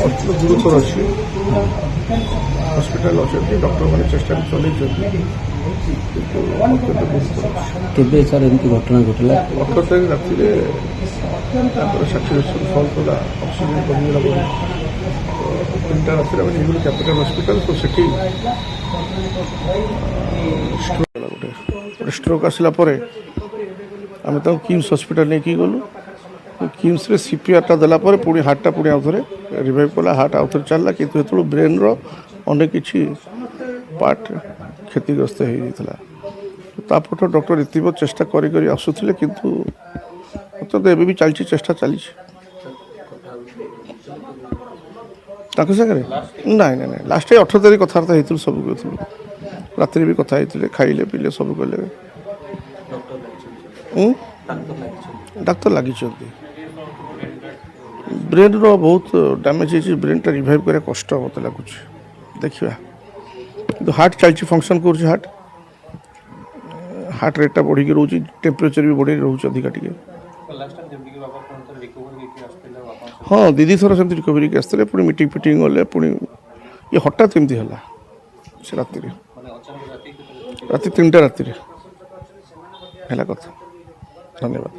ଗୁରୁତର ଅଛି ହସ୍ପିଟାଲ ଅଛନ୍ତି ଡକ୍ଟରମାନେ ଚେଷ୍ଟା ବି ଚଲେଇଛନ୍ତି କିନ୍ତୁ ଅତ୍ୟନ୍ତ ଗୁରୁତର ଅଛି। କେବେ ସାର୍ ଏମିତି ଘଟଣା ଘଟିଲା? 18 ତାରିଖ ରାତିରେ ତାଙ୍କର ସାଚୁରେସନ୍ ଫଲ୍ କଲା ଅକ୍ସିଜେନ୍ କମିଗଲା ପରେ 3ଟା ରାତିରେ ଆମେ ନେଇଗଲୁ କ୍ୟାପିଟାଲ ହସ୍ପିଟାଲ। ତ ସେଠି ଗୋଟେ ଷ୍ଟ୍ରୋକ୍ ଆସିଲା ପରେ ଆମେ ତାଙ୍କୁ କିମ୍ସ ହସ୍ପିଟାଲ ନେଇକି ଗଲୁ। କିମ୍ସରେ ସିପିଆର୍ଟା ଦେଲା ପରେ ପୁଣି ହାର୍ଟଟା ପୁଣି ଆଉଥରେ ରିଭାଇଭ୍ କଲା, ହାର୍ଟ ଆଉଥରେ ଚାଲିଲା କିନ୍ତୁ ସେତେବେଳେ ବ୍ରେନ୍ର ଅନେକ କିଛି ପାର୍ଟ କ୍ଷତିଗ୍ରସ୍ତ ହୋଇଯାଇଥିଲା। ତାପରଠୁ ଡକ୍ଟର ଏତିକି ଚେଷ୍ଟା କରି କରି ଆସୁଥିଲେ କିନ୍ତୁ ଅତ୍ୟନ୍ତ ଏବେ ବି ଚାଲିଛି, ଚେଷ୍ଟା ଚାଲିଛି ତାଙ୍କ ସାଙ୍ଗରେ। ନାଇଁ ନାଇଁ ନାଇଁ ଲାଷ୍ଟ 18 ତାରିଖ କଥାବାର୍ତ୍ତା ହେଇଥିଲୁ, ସବୁ କରିଥିଲୁ, ରାତିରେ ବି କଥା ହେଇଥିଲେ, ଖାଇଲେ ପିଇଲେ ସବୁ କଲେ। ଡାକ୍ତର ଲାଗିଛନ୍ତି। ବ୍ରେନ୍ର ବହୁତ ଡ୍ୟାମେଜ୍ ହେଇଛି, ବ୍ରେନ୍ଟା ରିଭାଇଭ୍ କରିବା କଷ୍ଟ ମୋତେ ଲାଗୁଛି, ଦେଖିବା। କିନ୍ତୁ ହାର୍ଟ ଚାଲିଛି, ଫଙ୍କସନ୍ କରୁଛି ହାର୍ଟ, ହାର୍ଟ ରେଟ୍ଟା ବଢ଼ିକି ରହୁଛି, ଟେମ୍ପରେଚର ବି ବଢ଼ିକି ରହୁଛି ଅଧିକା ଟିକେ। ହଁ ଦିଦି ଥର ସେମିତି ରିକଭରି ହେଇକି ଆସିଥିଲେ, ପୁଣି ମିଟିଂ ଫିଟିଂ ଗଲେ, ପୁଣି ଇଏ ହଠାତ୍ କେମିତି ହେଲା ସେ ରାତିରେ, ରାତି 3ଟା ରାତିରେ ହେଲା କଥା। ଧନ୍ୟବାଦ।